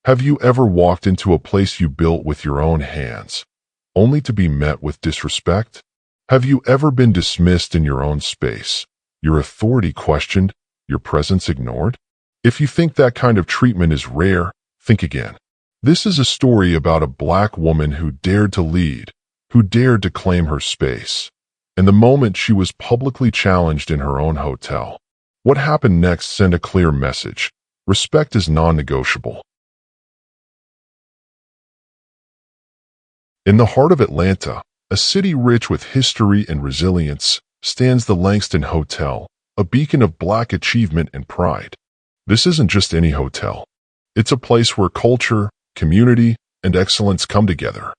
Have you ever walked into a place you built with your own hands, only to be met with disrespect? Have you ever been dismissed in your own space, your authority questioned, your presence ignored? If you think that kind of treatment is rare, think again. This is a story about a black woman who dared to lead, who dared to claim her space. And the moment she was publicly challenged in her own hotel, what happened next sent a clear message. Respect is non-negotiable. In the heart of Atlanta, a city rich with history and resilience, stands the Langston Hotel, a beacon of black achievement and pride. This isn't just any hotel. It's a place where culture, community, and excellence come together.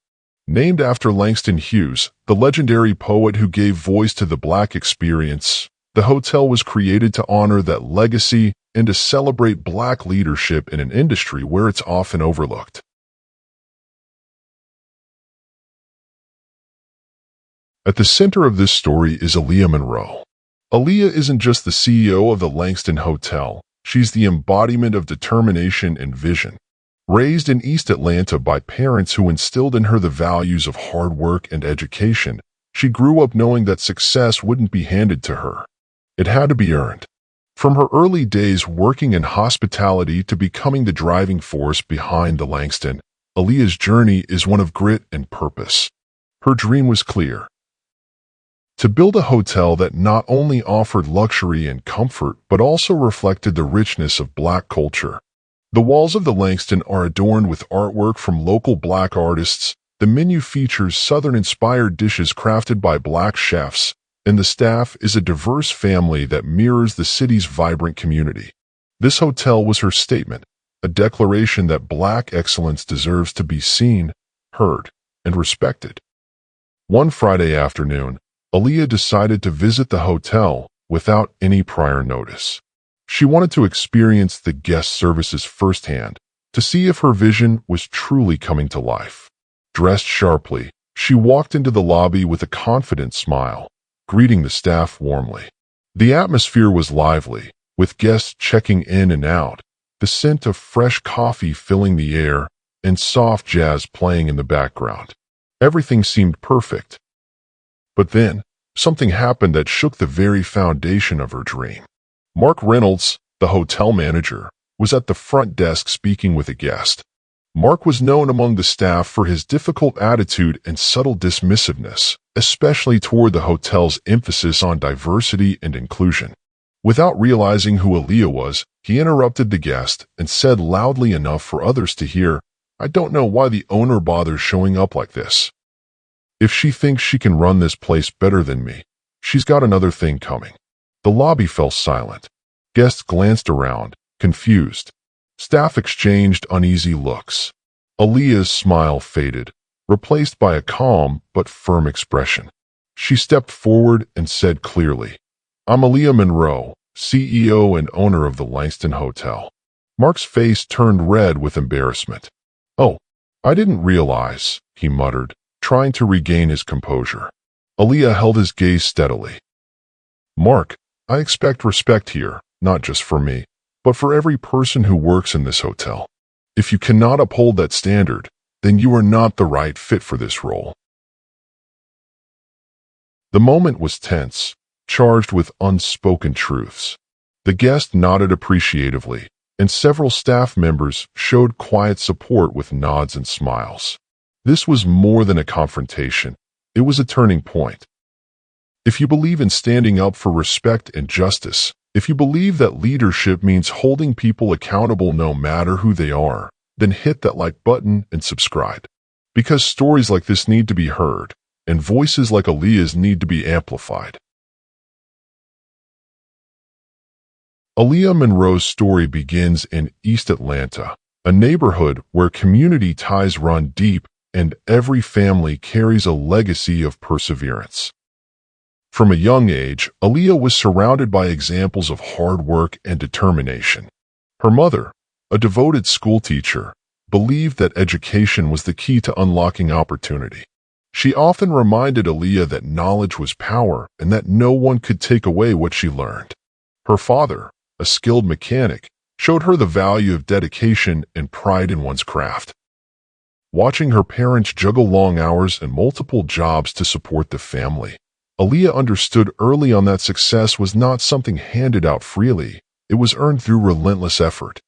Named after Langston Hughes, the legendary poet who gave voice to the black experience, the hotel was created to honor that legacy and to celebrate black leadership in an industry where it's often overlooked. At the center of this story is Aaliyah Monroe. Aaliyah isn't just the CEO of the Langston Hotel, she's the embodiment of determination and vision. Raised in East Atlanta by parents who instilled in her the values of hard work and education, she grew up knowing that success wouldn't be handed to her. It had to be earned. From her early days working in hospitality to becoming the driving force behind the Langston, Aaliyah's journey is one of grit and purpose. Her dream was clear: to build a hotel that not only offered luxury and comfort but also reflected the richness of black culture. The walls of the Langston are adorned with artwork from local black artists, the menu features Southern-inspired dishes crafted by black chefs, and the staff is a diverse family that mirrors the city's vibrant community. This hotel was her statement, a declaration that black excellence deserves to be seen, heard, and respected. One Friday afternoon, Aaliyah decided to visit the hotel without any prior notice. She wanted to experience the guest services firsthand, to see if her vision was truly coming to life. Dressed sharply, she walked into the lobby with a confident smile, greeting the staff warmly. The atmosphere was lively, with guests checking in and out, the scent of fresh coffee filling the air, and soft jazz playing in the background. Everything seemed perfect. But then, something happened that shook the very foundation of her dream. Mark Reynolds, the hotel manager, was at the front desk speaking with a guest. Mark was known among the staff for his difficult attitude and subtle dismissiveness, especially toward the hotel's emphasis on diversity and inclusion. Without realizing who Aaliyah was, he interrupted the guest and said loudly enough for others to hear, "I don't know why the owner bothers showing up like this. If she thinks she can run this place better than me, she's got another thing coming." The lobby fell silent. Guests glanced around, confused. Staff exchanged uneasy looks. Aaliyah's smile faded, replaced by a calm but firm expression. She stepped forward and said clearly, "I'm Aaliyah Monroe, CEO and owner of the Langston Hotel." Mark's face turned red with embarrassment. "Oh, I didn't realize," he muttered, trying to regain his composure. Aaliyah held his gaze steadily. "Mark, I expect respect here, not just for me, but for every person who works in this hotel. If you cannot uphold that standard, then you are not the right fit for this role." The moment was tense, charged with unspoken truths. The guest nodded appreciatively, and several staff members showed quiet support with nods and smiles. This was more than a confrontation. It was a turning point. If you believe in standing up for respect and justice, if you believe that leadership means holding people accountable no matter who they are, then hit that like button and subscribe. Because stories like this need to be heard, and voices like Aaliyah's need to be amplified. Aaliyah Monroe's story begins in East Atlanta, a neighborhood where community ties run deep and every family carries a legacy of perseverance. From a young age, Aaliyah was surrounded by examples of hard work and determination. Her mother, a devoted schoolteacher, believed that education was the key to unlocking opportunity. She often reminded Aaliyah that knowledge was power and that no one could take away what she learned. Her father, a skilled mechanic, showed her the value of dedication and pride in one's craft. Watching her parents juggle long hours and multiple jobs to support the family, Aaliyah understood early on that success was not something handed out freely. It was earned through relentless effort.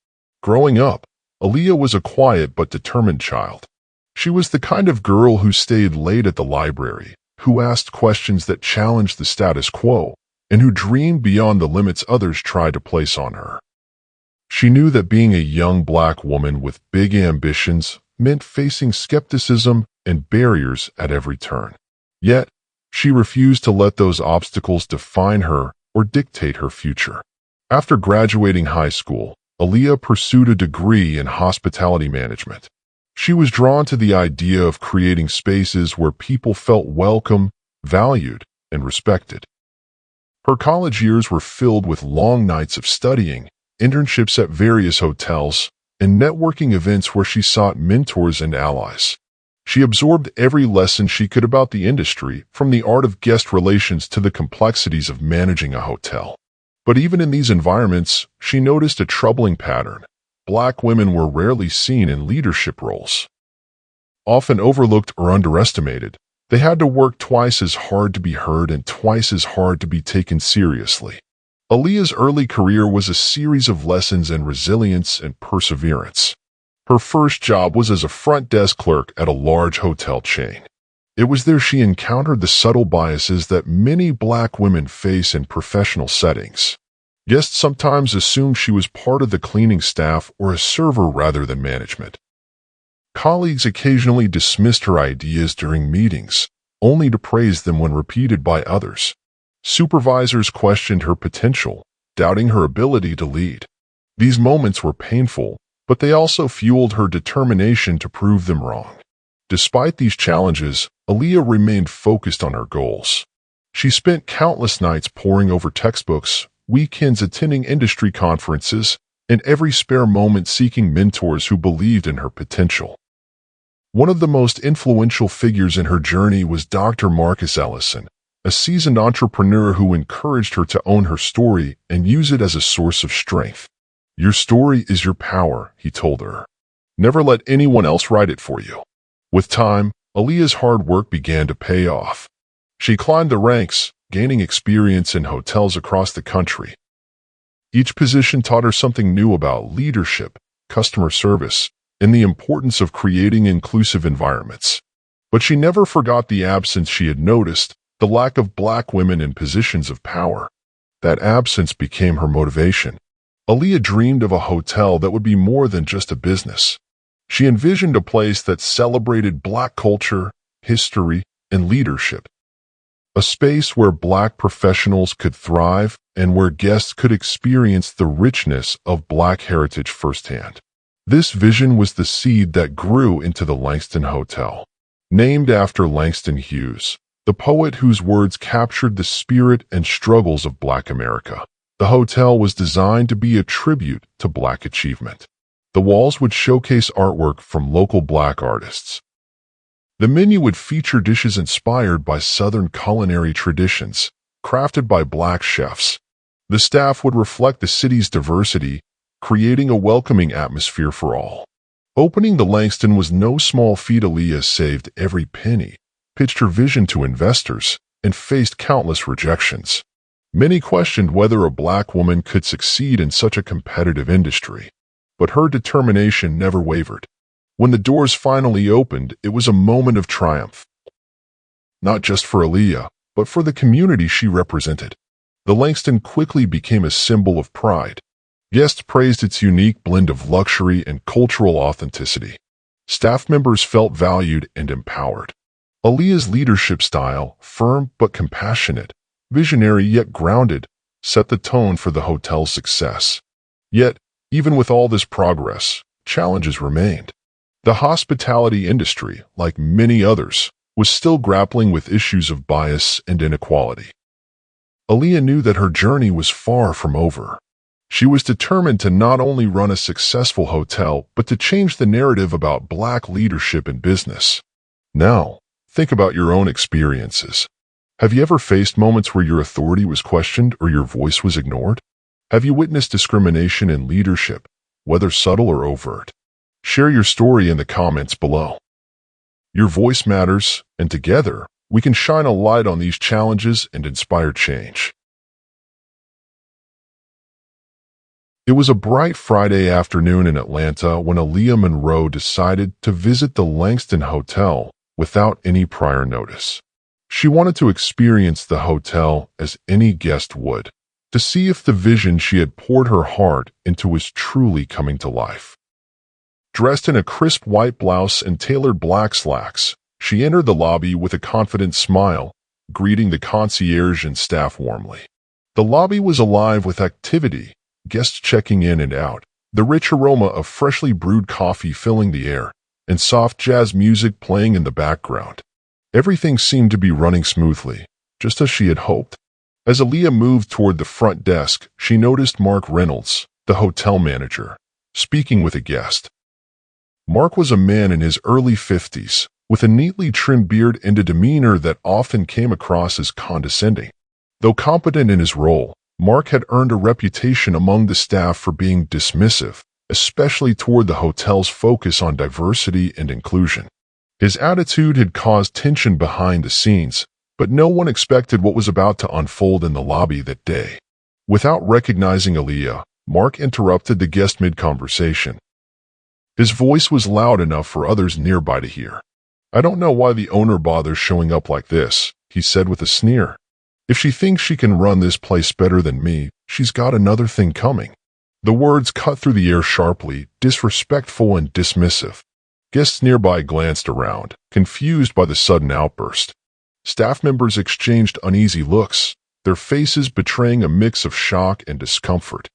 Growing up, Aaliyah was a quiet but determined child. She was the kind of girl who stayed late at the library, who asked questions that challenged the status quo, and who dreamed beyond the limits others tried to place on her. She knew that being a young black woman with big ambitions meant facing skepticism and barriers at every turn. Yet, she refused to let those obstacles define her or dictate her future. After graduating high school, Aaliyah pursued a degree in hospitality management. She was drawn to the idea of creating spaces where people felt welcome, valued, and respected. Her college years were filled with long nights of studying, internships at various hotels, and networking events where she sought mentors and allies. She absorbed every lesson she could about the industry, from the art of guest relations to the complexities of managing a hotel. But even in these environments, she noticed a troubling pattern. Black women were rarely seen in leadership roles. Often overlooked or underestimated, they had to work twice as hard to be heard and twice as hard to be taken seriously. Aaliyah's early career was a series of lessons in resilience and perseverance. Her first job was as a front desk clerk at a large hotel chain. It was there she encountered the subtle biases that many black women face in professional settings. Guests sometimes assumed she was part of the cleaning staff or a server rather than management. Colleagues occasionally dismissed her ideas during meetings, only to praise them when repeated by others. Supervisors questioned her potential, doubting her ability to lead. These moments were painful, but they also fueled her determination to prove them wrong. Despite these challenges, Aaliyah remained focused on her goals. She spent countless nights poring over textbooks, weekends attending industry conferences, and every spare moment seeking mentors who believed in her potential. One of the most influential figures in her journey was Dr. Marcus Ellison, a seasoned entrepreneur who encouraged her to own her story and use it as a source of strength. "Your story is your power," he told her. "Never let anyone else write it for you." With time, Aaliyah's hard work began to pay off. She climbed the ranks, gaining experience in hotels across the country. Each position taught her something new about leadership, customer service, and the importance of creating inclusive environments. But she never forgot the absence she had noticed, the lack of black women in positions of power. That absence became her motivation. Aaliyah dreamed of a hotel that would be more than just a business. She envisioned a place that celebrated black culture, history, and leadership. A space where black professionals could thrive and where guests could experience the richness of black heritage firsthand. This vision was the seed that grew into the Langston Hotel. Named after Langston Hughes, the poet whose words captured the spirit and struggles of Black America, the hotel was designed to be a tribute to Black achievement. The walls would showcase artwork from local Black artists. The menu would feature dishes inspired by Southern culinary traditions, crafted by Black chefs. The staff would reflect the city's diversity, creating a welcoming atmosphere for all. Opening the Langston was no small feat. Aaliyah saved every penny, pitched her vision to investors, and faced countless rejections. Many questioned whether a black woman could succeed in such a competitive industry, but her determination never wavered. When the doors finally opened, it was a moment of triumph. Not just for Aaliyah, but for the community she represented. The Langston quickly became a symbol of pride. Guests praised its unique blend of luxury and cultural authenticity. Staff members felt valued and empowered. Aaliyah's leadership style, firm but compassionate, visionary yet grounded, set the tone for the hotel's success. Yet, even with all this progress, challenges remained. The hospitality industry, like many others, was still grappling with issues of bias and inequality. Aaliyah knew that her journey was far from over. She was determined to not only run a successful hotel, but to change the narrative about Black leadership in business. Now, think about your own experiences. Have you ever faced moments where your authority was questioned or your voice was ignored? Have you witnessed discrimination in leadership, whether subtle or overt? Share your story in the comments below. Your voice matters, and together, we can shine a light on these challenges and inspire change. It was a bright Friday afternoon in Atlanta when Aaliyah Monroe decided to visit the Langston Hotel without any prior notice. She wanted to experience the hotel as any guest would, to see if the vision she had poured her heart into was truly coming to life. Dressed in a crisp white blouse and tailored black slacks, she entered the lobby with a confident smile, greeting the concierge and staff warmly. The lobby was alive with activity, guests checking in and out, the rich aroma of freshly brewed coffee filling the air, and soft jazz music playing in the background. Everything seemed to be running smoothly, just as she had hoped. As Aaliyah moved toward the front desk, she noticed Mark Reynolds, the hotel manager, speaking with a guest. Mark was a man in his early 50s, with a neatly trimmed beard and a demeanor that often came across as condescending. Though competent in his role, Mark had earned a reputation among the staff for being dismissive, especially toward the hotel's focus on diversity and inclusion. His attitude had caused tension behind the scenes, but no one expected what was about to unfold in the lobby that day. Without recognizing Aaliyah, Mark interrupted the guest mid-conversation. His voice was loud enough for others nearby to hear. "I don't know why the owner bothers showing up like this," he said with a sneer. "If she thinks she can run this place better than me, she's got another thing coming." The words cut through the air sharply, disrespectful and dismissive. Guests nearby glanced around, confused by the sudden outburst. Staff members exchanged uneasy looks, their faces betraying a mix of shock and discomfort.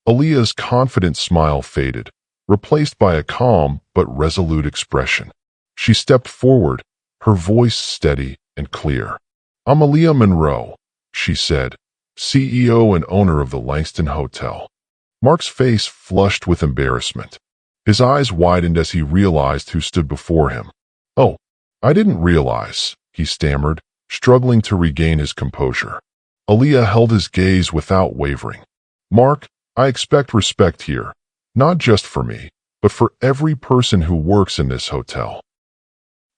Aaliyah's confident smile faded, replaced by a calm but resolute expression. She stepped forward, her voice steady and clear. "I'm Aaliyah Monroe," she said, CEO and owner of the Langston Hotel. Mark's face flushed with embarrassment. His eyes widened as he realized who stood before him. "Oh, I didn't realize," he stammered, struggling to regain his composure. Aaliyah held his gaze without wavering. "Mark, I expect respect here, not just for me, but for every person who works in this hotel.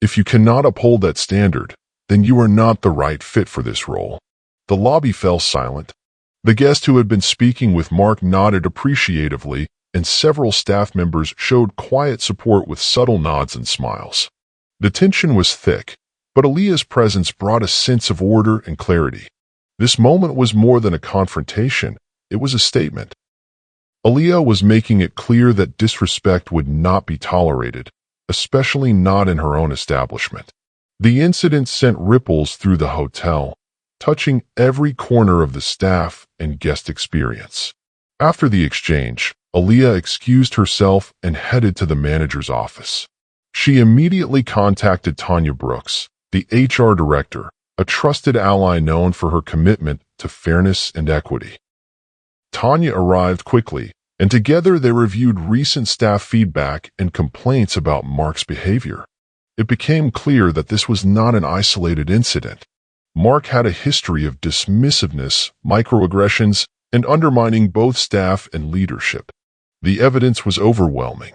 If you cannot uphold that standard, then you are not the right fit for this role." The lobby fell silent. The guest who had been speaking with Mark nodded appreciatively, and several staff members showed quiet support with subtle nods and smiles. The tension was thick, but Aaliyah's presence brought a sense of order and clarity. This moment was more than a confrontation, it was a statement. Aaliyah was making it clear that disrespect would not be tolerated, especially not in her own establishment. The incident sent ripples through the hotel, touching every corner of the staff and guest experience. After the exchange, Aaliyah excused herself and headed to the manager's office. She immediately contacted Tanya Brooks, the HR director, a trusted ally known for her commitment to fairness and equity. Tanya arrived quickly, and together they reviewed recent staff feedback and complaints about Mark's behavior. It became clear that this was not an isolated incident. Mark had a history of dismissiveness, microaggressions, and undermining both staff and leadership. The evidence was overwhelming.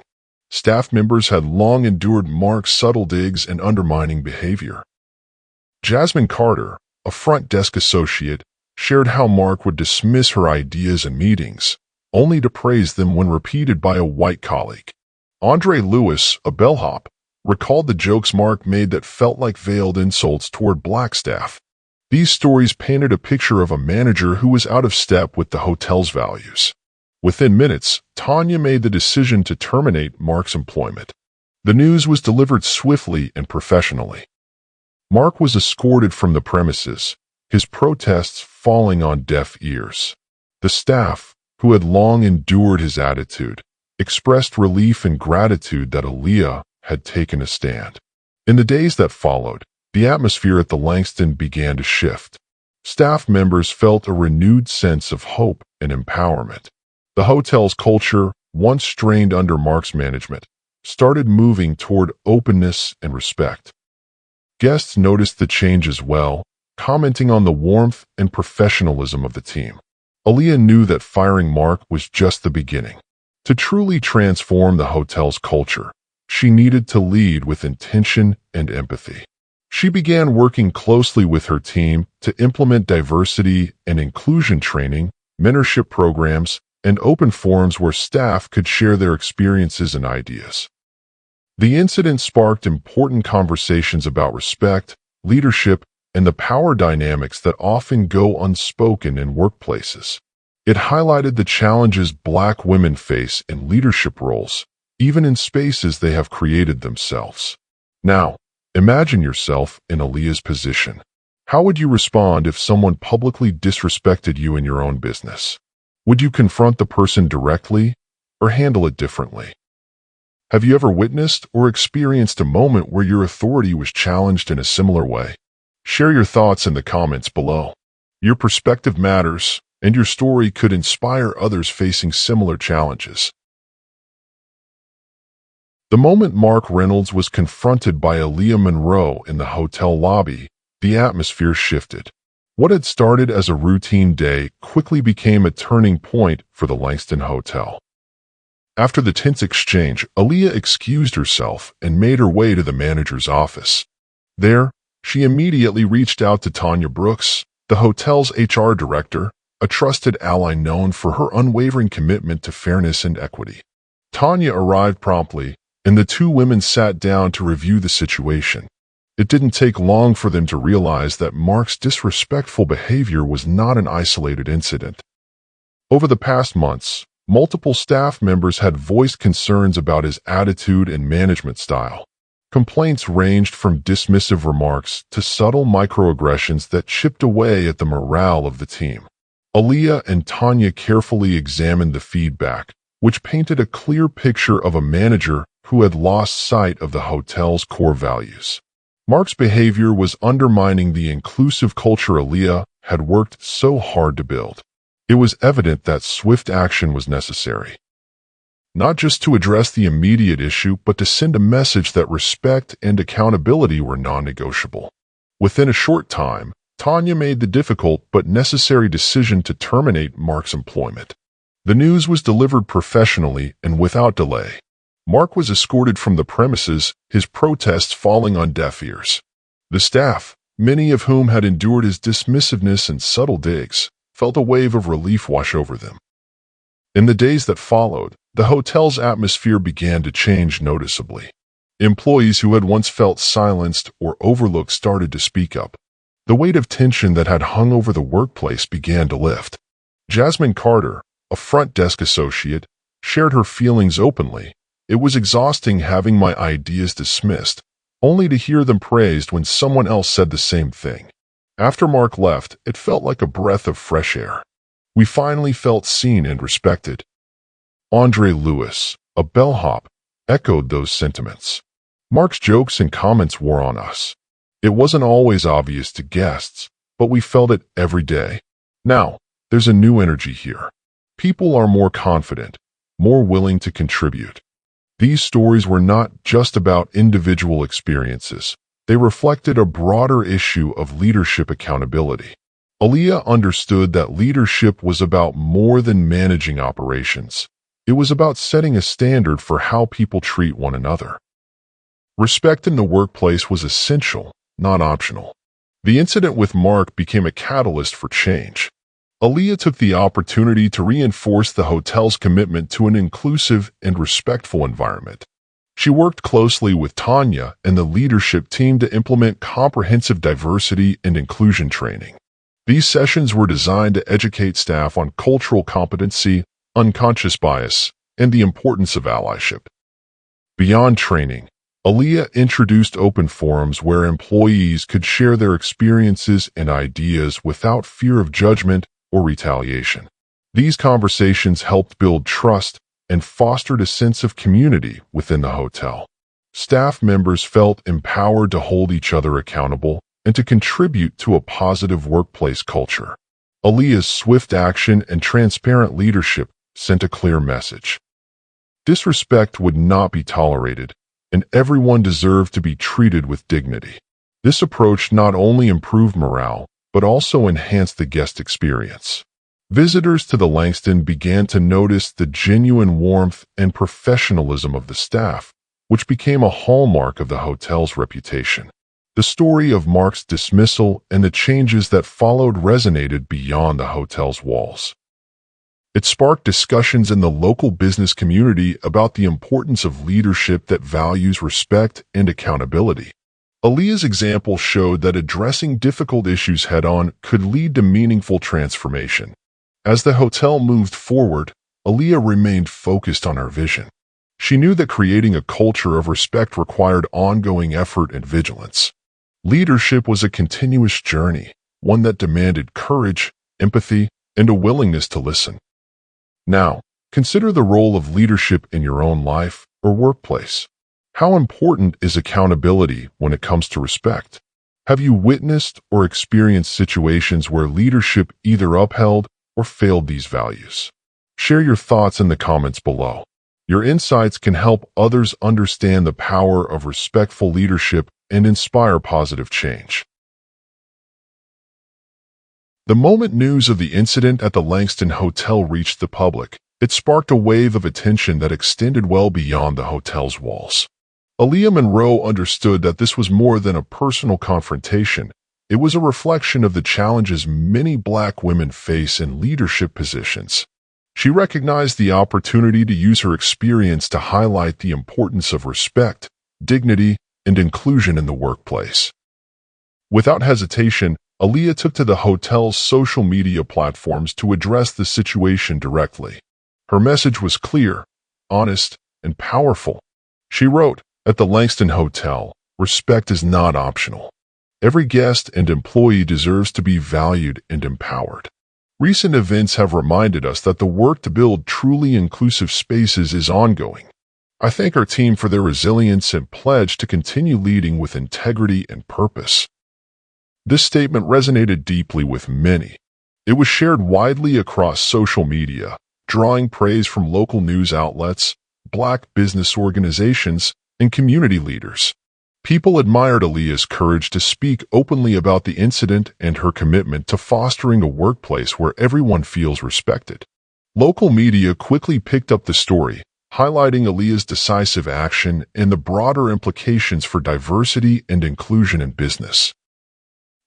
Staff members had long endured Mark's subtle digs and undermining behavior. Jasmine Carter, a front desk associate, shared how Mark would dismiss her ideas in meetings, only to praise them when repeated by a white colleague. Andre Lewis, a bellhop, recalled the jokes Mark made that felt like veiled insults toward black staff. These stories painted a picture of a manager who was out of step with the hotel's values. Within minutes, Tanya made the decision to terminate Mark's employment. The news was delivered swiftly and professionally. Mark was escorted from the premises, his protests falling on deaf ears. The staff, who had long endured his attitude, expressed relief and gratitude that Aaliyah had taken a stand. In the days that followed, the atmosphere at the Langston began to shift. Staff members felt a renewed sense of hope and empowerment. The hotel's culture, once strained under Mark's management, started moving toward openness and respect. Guests noticed the change as well, commenting on the warmth and professionalism of the team. Aaliyah knew that firing Mark was just the beginning. To truly transform the hotel's culture, she needed to lead with intention and empathy. She began working closely with her team to implement diversity and inclusion training, mentorship programs, and open forums where staff could share their experiences and ideas. The incident sparked important conversations about respect, leadership, and the power dynamics that often go unspoken in workplaces. It highlighted the challenges Black women face in leadership roles, even in spaces they have created themselves. Now, imagine yourself in Aaliyah's position. How would you respond if someone publicly disrespected you in your own business? Would you confront the person directly or handle it differently? Have you ever witnessed or experienced a moment where your authority was challenged in a similar way? Share your thoughts in the comments below. Your perspective matters, and your story could inspire others facing similar challenges. The moment Mark Reynolds was confronted by Aaliyah Monroe in the hotel lobby, the atmosphere shifted. What had started as a routine day quickly became a turning point for the Langston Hotel. After the tense exchange, Aaliyah excused herself and made her way to the manager's office. There, she immediately reached out to Tanya Brooks, the hotel's HR director, a trusted ally known for her unwavering commitment to fairness and equity. Tanya arrived promptly, and the two women sat down to review the situation. It didn't take long for them to realize that Mark's disrespectful behavior was not an isolated incident. Over the past months, multiple staff members had voiced concerns about his attitude and management style. Complaints ranged from dismissive remarks to subtle microaggressions that chipped away at the morale of the team. Aaliyah and Tanya carefully examined the feedback, which painted a clear picture of a manager who had lost sight of the hotel's core values. Mark's behavior was undermining the inclusive culture Aaliyah had worked so hard to build. It was evident that swift action was necessary. Not just to address the immediate issue, but to send a message that respect and accountability were non-negotiable. Within a short time, Tanya made the difficult but necessary decision to terminate Mark's employment. The news was delivered professionally and without delay. Mark was escorted from the premises, his protests falling on deaf ears. The staff, many of whom had endured his dismissiveness and subtle digs, felt a wave of relief wash over them. In the days that followed, the hotel's atmosphere began to change noticeably. Employees who had once felt silenced or overlooked started to speak up. The weight of tension that had hung over the workplace began to lift. Jasmine Carter, a front desk associate, shared her feelings openly. It was exhausting having my ideas dismissed, only to hear them praised when someone else said the same thing. After Mark left, it felt like a breath of fresh air. We finally felt seen and respected. Andre Lewis, a bellhop, echoed those sentiments. Mark's jokes and comments wore on us. It wasn't always obvious to guests, but we felt it every day. Now, there's a new energy here. People are more confident, more willing to contribute. These stories were not just about individual experiences. They reflected a broader issue of leadership accountability. Aaliyah understood that leadership was about more than managing operations. It was about setting a standard for how people treat one another. Respect in the workplace was essential, not optional. The incident with Mark became a catalyst for change. Aaliyah took the opportunity to reinforce the hotel's commitment to an inclusive and respectful environment. She worked closely with Tanya and the leadership team to implement comprehensive diversity and inclusion training. These sessions were designed to educate staff on cultural competency, unconscious bias, and the importance of allyship. Beyond training, Aaliyah introduced open forums where employees could share their experiences and ideas without fear of judgment or retaliation. These conversations helped build trust and fostered a sense of community within the hotel. Staff members felt empowered to hold each other accountable and to contribute to a positive workplace culture. Aaliyah's swift action and transparent leadership sent a clear message. Disrespect would not be tolerated, and everyone deserved to be treated with dignity. This approach not only improved morale, but also enhanced the guest experience. Visitors to the Langston began to notice the genuine warmth and professionalism of the staff, which became a hallmark of the hotel's reputation. The story of Mark's dismissal and the changes that followed resonated beyond the hotel's walls. It sparked discussions in the local business community about the importance of leadership that values respect and accountability. Aaliyah's example showed that addressing difficult issues head-on could lead to meaningful transformation. As the hotel moved forward, Aaliyah remained focused on her vision. She knew that creating a culture of respect required ongoing effort and vigilance. Leadership was a continuous journey, one that demanded courage, empathy, and a willingness to listen. Now, consider the role of leadership in your own life or workplace. How important is accountability when it comes to respect? Have you witnessed or experienced situations where leadership either upheld or failed these values? Share your thoughts in the comments below. Your insights can help others understand the power of respectful leadership and inspire positive change. The moment news of the incident at the Langston Hotel reached the public, it sparked a wave of attention that extended well beyond the hotel's walls. Aaliyah Monroe understood that this was more than a personal confrontation. It was a reflection of the challenges many Black women face in leadership positions. She recognized the opportunity to use her experience to highlight the importance of respect, dignity, and inclusion in the workplace. Without hesitation, Aaliyah took to the hotel's social media platforms to address the situation directly. Her message was clear, honest, and powerful. She wrote, "At the Langston Hotel, respect is not optional. Every guest and employee deserves to be valued and empowered." Recent events have reminded us that the work to build truly inclusive spaces is ongoing. I thank our team for their resilience and pledge to continue leading with integrity and purpose. This statement resonated deeply with many. It was shared widely across social media, drawing praise from local news outlets, Black business organizations, and community leaders. People admired Aaliyah's courage to speak openly about the incident and her commitment to fostering a workplace where everyone feels respected. Local media quickly picked up the story, highlighting Aaliyah's decisive action and the broader implications for diversity and inclusion in business.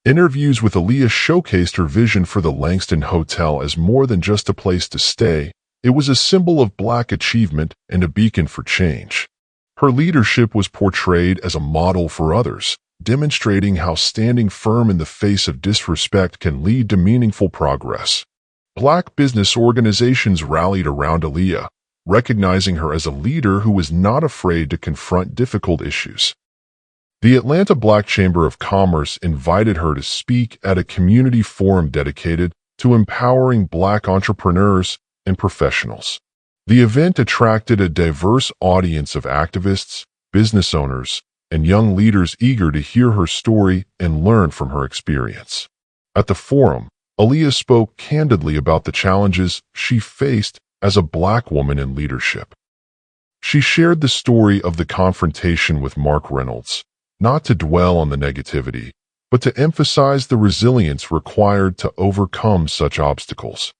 Interviews with Aaliyah showcased her vision for the Langston Hotel as more than just a place to stay. It was a symbol of Black achievement and a beacon for change. Her leadership was portrayed as a model for others, demonstrating how standing firm in the face of disrespect can lead to meaningful progress. Black business organizations rallied around Aaliyah, recognizing her as a leader who was not afraid to confront difficult issues. The Atlanta Black Chamber of Commerce invited her to speak at a community forum dedicated to empowering Black entrepreneurs and professionals. The event attracted a diverse audience of activists, business owners, and young leaders eager to hear her story and learn from her experience. At the forum, Aaliyah spoke candidly about the challenges she faced as a Black woman in leadership. She shared the story of the confrontation with Mark Reynolds, not to dwell on the negativity, but to emphasize the resilience required to overcome such obstacles.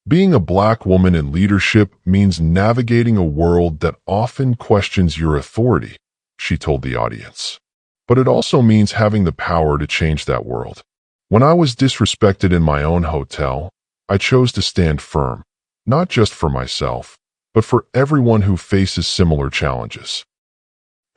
Being a Black woman in leadership means navigating a world that often questions your authority, she told the audience. But it also means having the power to change that world. When I was disrespected in my own hotel, I chose to stand firm, not just for myself, but for everyone who faces similar challenges.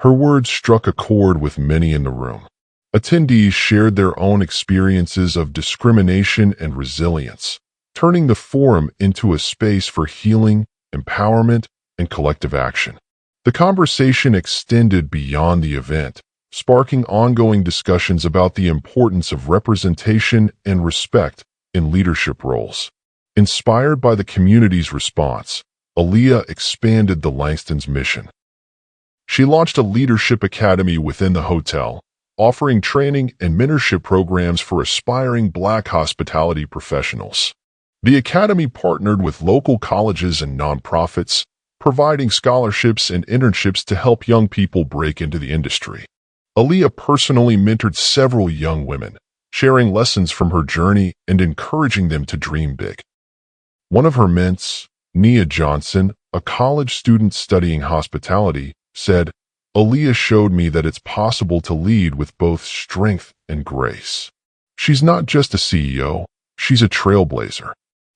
Her words struck a chord with many in the room. Attendees shared their own experiences of discrimination and resilience, turning the forum into a space for healing, empowerment, and collective action. The conversation extended beyond the event, sparking ongoing discussions about the importance of representation and respect in leadership roles. Inspired by the community's response, Aaliyah expanded the Langston's mission. She launched a leadership academy within the hotel, offering training and mentorship programs for aspiring Black hospitality professionals. The academy partnered with local colleges and nonprofits, providing scholarships and internships to help young people break into the industry. Aaliyah personally mentored several young women, sharing lessons from her journey and encouraging them to dream big. One of her men's, Nia Johnson, a college student studying hospitality, said, "Aaliyah showed me that it's possible to lead with both strength and grace. She's not just a CEO, she's a trailblazer."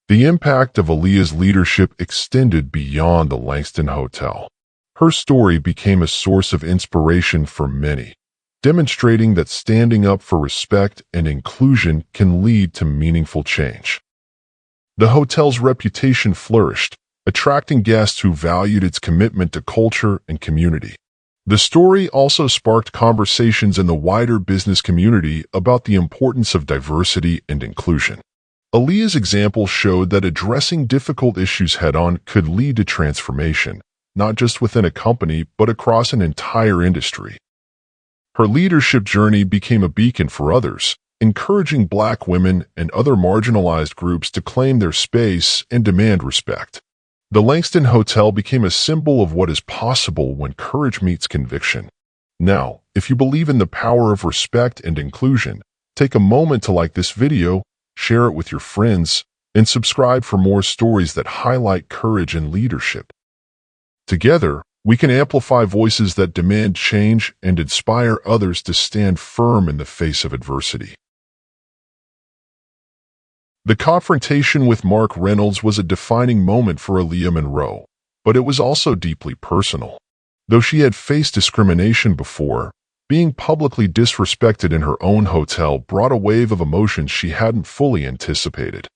The impact of Aaliyah's leadership extended beyond the Langston Hotel. Her story became a source of inspiration for many, demonstrating that standing up for respect and inclusion can lead to meaningful change. The hotel's reputation flourished, attracting guests who valued its commitment to culture and community. The story also sparked conversations in the wider business community about the importance of diversity and inclusion. Aaliyah's example showed that addressing difficult issues head-on could lead to transformation, not just within a company but across an entire industry. Her leadership journey became a beacon for others, encouraging Black women and other marginalized groups to claim their space and demand respect. The Langston Hotel became a symbol of what is possible when courage meets conviction. Now, if you believe in the power of respect and inclusion, take a moment to like this video, share it with your friends, and subscribe for more stories that highlight courage and leadership. Together, we can amplify voices that demand change and inspire others to stand firm in the face of adversity. The confrontation with Mark Reynolds was a defining moment for Aaliyah Monroe, but it was also deeply personal. Though she had faced discrimination before, being publicly disrespected in her own hotel brought a wave of emotions she hadn't fully anticipated.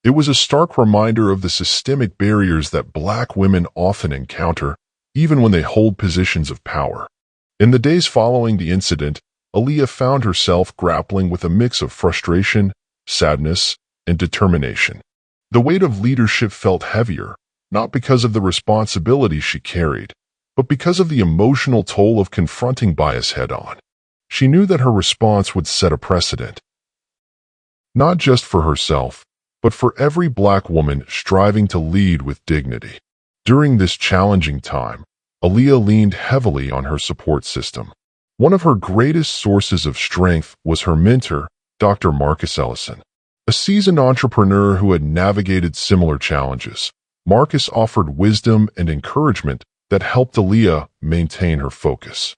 It was a stark reminder of the systemic barriers that Black women often encounter, even when they hold positions of power. In the days following the incident, Aaliyah found herself grappling with a mix of frustration, sadness, and determination. The weight of leadership felt heavier, not because of the responsibility she carried, but because of the emotional toll of confronting bias head-on. She knew that her response would set a precedent, not just for herself, but for every Black woman striving to lead with dignity. During this challenging time, Aaliyah leaned heavily on her support system. One of her greatest sources of strength was her mentor, Dr. Marcus Ellison. A seasoned entrepreneur who had navigated similar challenges, Marcus offered wisdom and encouragement that helped Aaliyah maintain her focus.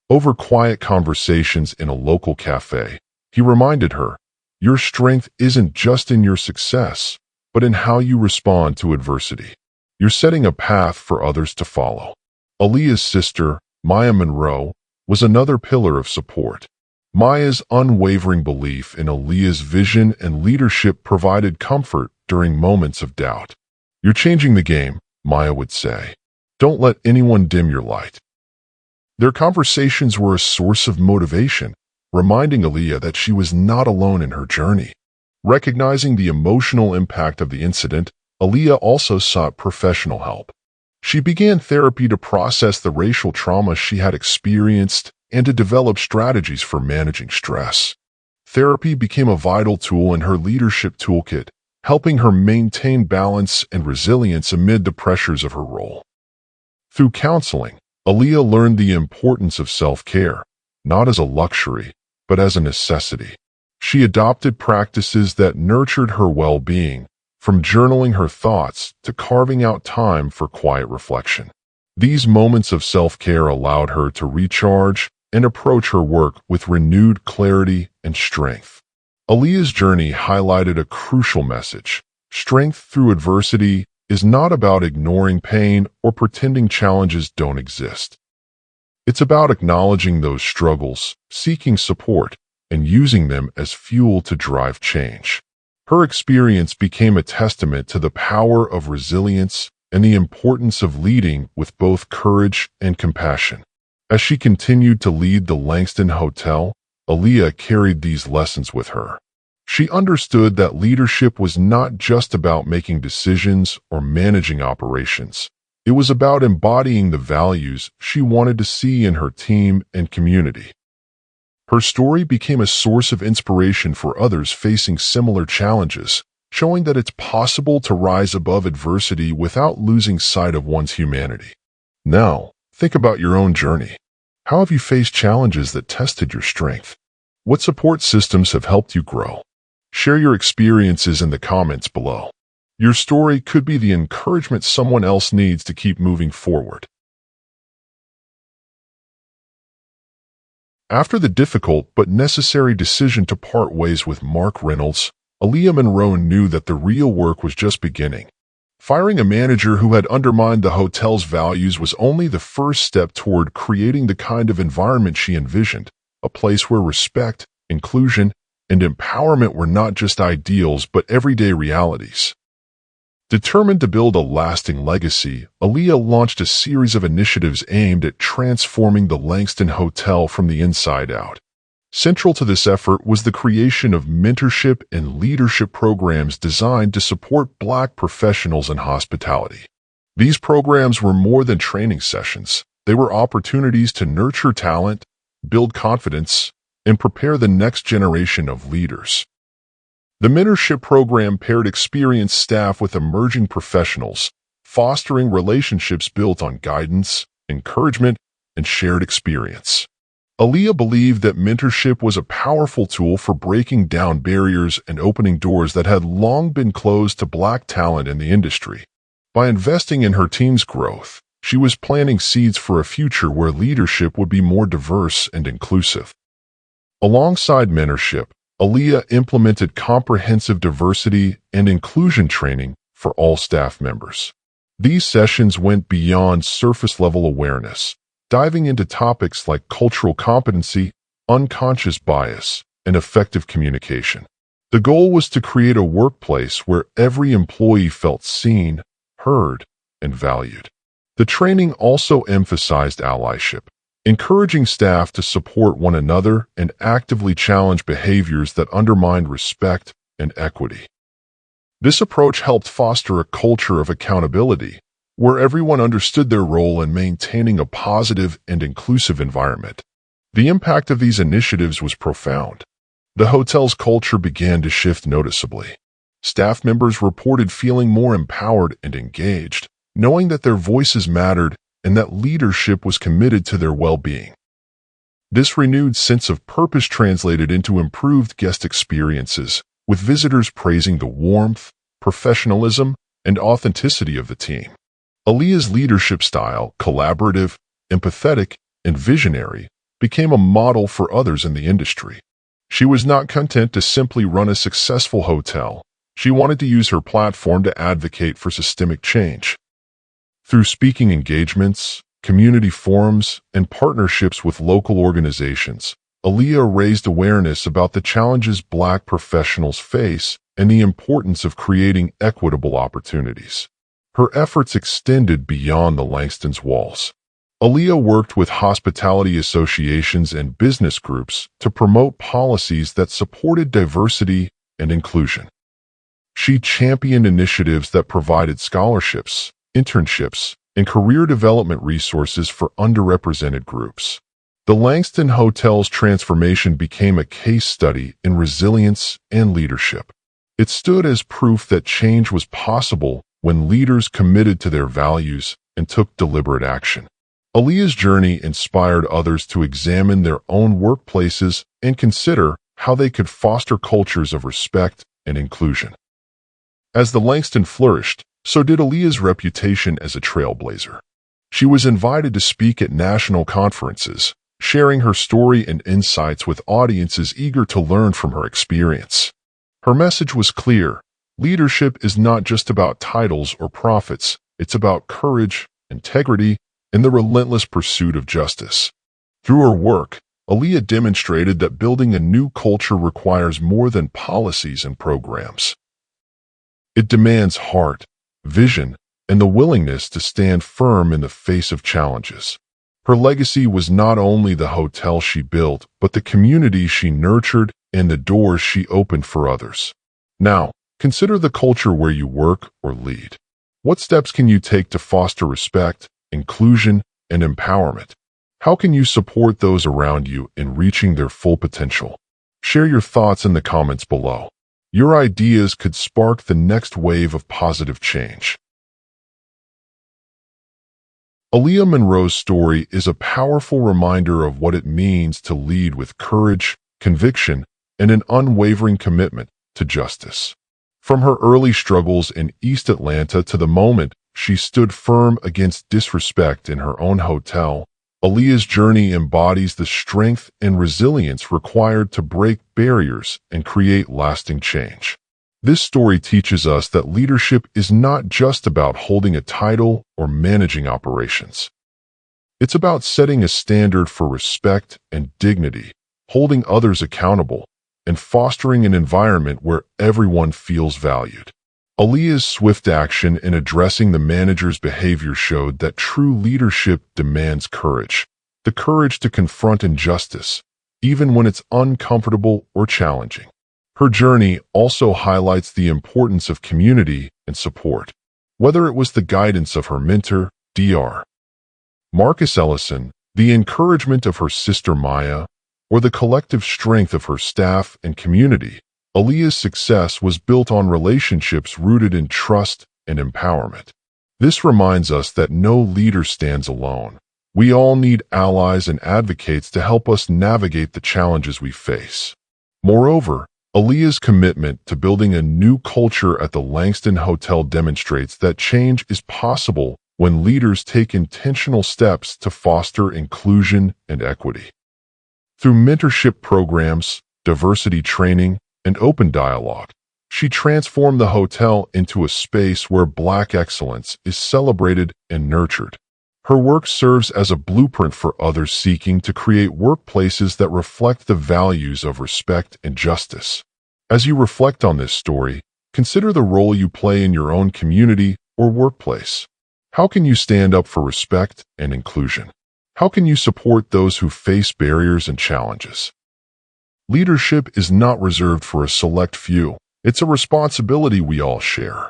Over quiet conversations in a local cafe, he reminded her, "Your strength isn't just in your success, but in how you respond to adversity. You're setting a path for others to follow." Aaliyah's sister, Maya Monroe, was another pillar of support. Maya's unwavering belief in Aaliyah's vision and leadership provided comfort during moments of doubt. "You're changing the game," Maya would say. "Don't let anyone dim your light." Their conversations were a source of motivation, reminding Aaliyah that she was not alone in her journey. Recognizing the emotional impact of the incident, Aaliyah also sought professional help. She began therapy to process the racial trauma she had experienced and to develop strategies for managing stress. Therapy became a vital tool in her leadership toolkit, helping her maintain balance and resilience amid the pressures of her role. Through counseling, Aaliyah learned the importance of self-care, not as a luxury, but as a necessity. She adopted practices that nurtured her well-being, from journaling her thoughts to carving out time for quiet reflection. These moments of self-care allowed her to recharge and approach her work with renewed clarity and strength. Aaliyah's journey highlighted a crucial message. Strength through adversity is not about ignoring pain or pretending challenges don't exist. It's about acknowledging those struggles, seeking support, and using them as fuel to drive change. Her experience became a testament to the power of resilience and the importance of leading with both courage and compassion. As she continued to lead the Langston Hotel, Aaliyah carried these lessons with her. She understood that leadership was not just about making decisions or managing operations. It was about embodying the values she wanted to see in her team and community. Her story became a source of inspiration for others facing similar challenges, showing that it's possible to rise above adversity without losing sight of one's humanity. Now, think about your own journey. How have you faced challenges that tested your strength? What support systems have helped you grow? Share your experiences in the comments below. Your story could be the encouragement someone else needs to keep moving forward. After the difficult but necessary decision to part ways with Mark Reynolds, Aaliyah Monroe knew that the real work was just beginning. Firing a manager who had undermined the hotel's values was only the first step toward creating the kind of environment she envisioned, a place where respect, inclusion, and empowerment were not just ideals but everyday realities. Determined to build a lasting legacy, Aaliyah launched a series of initiatives aimed at transforming the Langston Hotel from the inside out. Central to this effort was the creation of mentorship and leadership programs designed to support Black professionals in hospitality. These programs were more than training sessions. They were opportunities to nurture talent, build confidence, and prepare the next generation of leaders. The mentorship program paired experienced staff with emerging professionals, fostering relationships built on guidance, encouragement, and shared experience. Aaliyah believed that mentorship was a powerful tool for breaking down barriers and opening doors that had long been closed to Black talent in the industry. By investing in her team's growth, she was planting seeds for a future where leadership would be more diverse and inclusive. Alongside mentorship, Aaliyah implemented comprehensive diversity and inclusion training for all staff members. These sessions went beyond surface-level awareness, diving into topics like cultural competency, unconscious bias, and effective communication. The goal was to create a workplace where every employee felt seen, heard, and valued. The training also emphasized allyship, encouraging staff to support one another and actively challenge behaviors that undermined respect and equity. This approach helped foster a culture of accountability, where everyone understood their role in maintaining a positive and inclusive environment. The impact of these initiatives was profound. The hotel's culture began to shift noticeably. Staff members reported feeling more empowered and engaged, knowing that their voices mattered and that leadership was committed to their well-being. This renewed sense of purpose translated into improved guest experiences, with visitors praising the warmth, professionalism, and authenticity of the team. Aaliyah's leadership style, collaborative, empathetic, and visionary, became a model for others in the industry. She was not content to simply run a successful hotel. She wanted to use her platform to advocate for systemic change. Through speaking engagements, community forums, and partnerships with local organizations, Aaliyah raised awareness about the challenges Black professionals face and the importance of creating equitable opportunities. Her efforts extended beyond the Langston's walls. Aaliyah worked with hospitality associations and business groups to promote policies that supported diversity and inclusion. She championed initiatives that provided scholarships, internships, and career development resources for underrepresented groups. The Langston Hotel's transformation became a case study in resilience and leadership. It stood as proof that change was possible when leaders committed to their values and took deliberate action. Aaliyah's journey inspired others to examine their own workplaces and consider how they could foster cultures of respect and inclusion. As the Langston flourished, so did Aaliyah's reputation as a trailblazer. She was invited to speak at national conferences, sharing her story and insights with audiences eager to learn from her experience. Her message was clear: leadership is not just about titles or profits, it's about courage, integrity, and the relentless pursuit of justice. Through her work, Aaliyah demonstrated that building a new culture requires more than policies and programs. It demands heart, vision, and the willingness to stand firm in the face of challenges. Her legacy was not only the hotel she built, but the community she nurtured and the doors she opened for others. Now, consider the culture where you work or lead. What steps can you take to foster respect, inclusion, and empowerment? How can you support those around you in reaching their full potential? Share your thoughts in the comments below. Your ideas could spark the next wave of positive change. Aaliyah Monroe's story is a powerful reminder of what it means to lead with courage, conviction, and an unwavering commitment to justice. From her early struggles in East Atlanta to the moment she stood firm against disrespect in her own hotel, Aaliyah's journey embodies the strength and resilience required to break barriers and create lasting change. This story teaches us that leadership is not just about holding a title or managing operations. It's about setting a standard for respect and dignity, holding others accountable, and fostering an environment where everyone feels valued. Aaliyah's swift action in addressing the manager's behavior showed that true leadership demands courage, the courage to confront injustice, even when it's uncomfortable or challenging. Her journey also highlights the importance of community and support. Whether it was the guidance of her mentor, Dr. Marcus Ellison, the encouragement of her sister Maya, or the collective strength of her staff and community, Aaliyah's success was built on relationships rooted in trust and empowerment. This reminds us that no leader stands alone. We all need allies and advocates to help us navigate the challenges we face. Moreover, Aaliyah's commitment to building a new culture at the Langston Hotel demonstrates that change is possible when leaders take intentional steps to foster inclusion and equity. Through mentorship programs, diversity training, and open dialogue, she transformed the hotel into a space where Black excellence is celebrated and nurtured. Her work serves as a blueprint for others seeking to create workplaces that reflect the values of respect and justice. As you reflect on this story, consider the role you play in your own community or workplace. How can you stand up for respect and inclusion? How can you support those who face barriers and challenges? Leadership is not reserved for a select few. It's a responsibility we all share.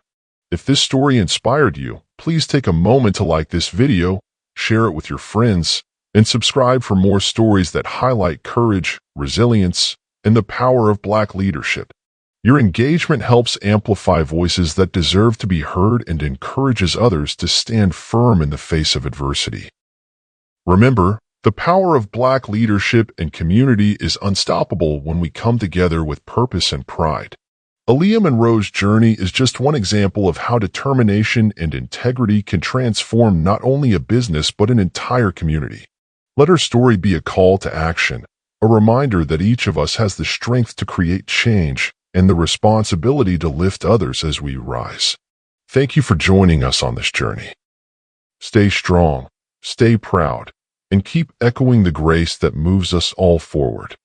If this story inspired you, please take a moment to like this video, share it with your friends, and subscribe for more stories that highlight courage, resilience, and the power of Black leadership. Your engagement helps amplify voices that deserve to be heard and encourages others to stand firm in the face of adversity. Remember, the power of Black leadership and community is unstoppable when we come together with purpose and pride. Aaliyah Monroe's journey is just one example of how determination and integrity can transform not only a business but an entire community. Let her story be a call to action, a reminder that each of us has the strength to create change and the responsibility to lift others as we rise. Thank you for joining us on this journey. Stay strong, stay proud, and keep echoing the grace that moves us all forward.